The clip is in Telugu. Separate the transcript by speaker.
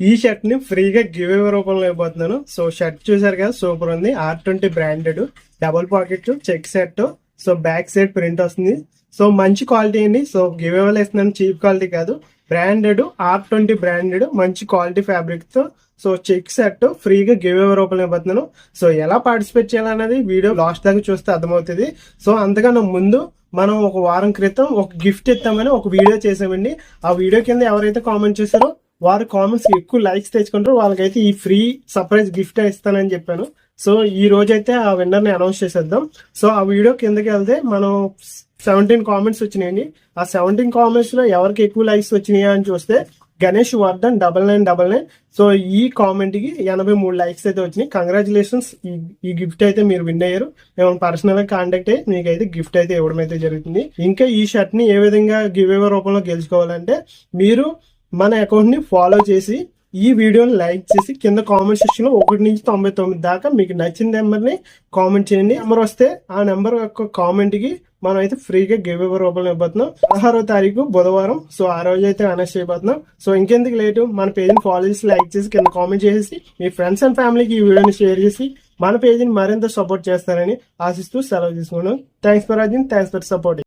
Speaker 1: ఈ షర్ట్ ని ఫ్రీగా గివ్ అవే రూపంలో ఇవ్వబోతున్నాను. సో షర్ట్ చూసారు కదా, సూపర్ ఉంది. R20 branded double pocket check shirt. So back side print వస్తుంది. సో మంచి క్వాలిటీ అండి. సో గివ్ అవేలు ఇస్తున్నాను, చీప్ క్వాలిటీ కాదు. బ్రాండెడ్ R20 బ్రాండెడ్ మంచి క్వాలిటీ ఫ్యాబ్రిక్ తో సో చెక్ షర్ట్ ఫ్రీగా గివ్ అవే రూపంలో ఇవ్వబోతున్నాను. సో ఎలా పార్టిసిపేట్ చేయాలనేది వీడియో లాస్ట్ దాకా చూస్తే అర్థమవుతుంది. సో అంతకన్నా ముందు మనం ఒక వారం క్రితం ఒక గిఫ్ట్ ఇస్తామని ఒక వీడియో చేసామండి. ఆ వీడియో కింద ఎవరైతే కామెంట్ చేశారో వారు కామెంట్స్ ఎక్కువ లైక్స్ తెచ్చుకుంటారు, వాళ్ళకైతే ఈ ఫ్రీ సర్ప్రైజ్ గిఫ్ట్ ఇస్తానని చెప్పాను. సో ఈ రోజు అయితే ఆ విన్నర్ ని అనౌన్స్ చేసేద్దాం. సో ఆ వీడియో కిందకి వెళ్తే మనం 17 కామెంట్స్ వచ్చినాయండి. ఆ 17 కామెంట్స్ లో ఎవరికి ఎక్కువ లైక్స్ వచ్చినాయా అని చూస్తే గణేష్ వర్ధన్ 9999. సో ఈ కామెంట్ కి 83 లైక్స్ అయితే వచ్చినాయి. కంగ్రాచులేషన్స్, ఈ గిఫ్ట్ అయితే మీరు విన్ అయ్యారు. మేము పర్సనల్ గా కాంటాక్ట్ అయ్యి మీకు అయితే గిఫ్ట్ అయితే ఇవ్వడం అయితే జరుగుతుంది. ఇంకా ఈ షర్ట్ ని ఏ విధంగా గివ్ అవే రూపంలో గెలుచుకోవాలంటే మీరు మన అకౌంట్ ని ఫాలో చేసి ఈ వీడియోని లైక్ చేసి కింద కామెంట్ సెక్షన్ లో 1 నుంచి 99 దాకా మీకు నచ్చిన నెంబర్ ని కామెంట్ చేయండి. నెంబర్ వస్తే ఆ నెంబర్ యొక్క కామెంట్ కి మనం అయితే ఫ్రీగా గివ్ అవే రూపంలో ఇవ్వబోతున్నాం. 16వ తారీఖు బుధవారం. సో ఆ రోజు అయితే అనౌన్స్ చేయబోతున్నాం. సో ఇంకెందుకు లేటు, మన పేజ్ని ఫాలో చేసి లైక్ చేసి కింద కామెంట్ చేసి మీ ఫ్రెండ్స్ అండ్ ఫ్యామిలీకి ఈ వీడియోని షేర్ చేసి మన పేజ్ని మరింత సపోర్ట్ చేస్తారని ఆశిస్తూ సెలవు తీసుకున్నాం. Thanks for watching, thanks for supporting.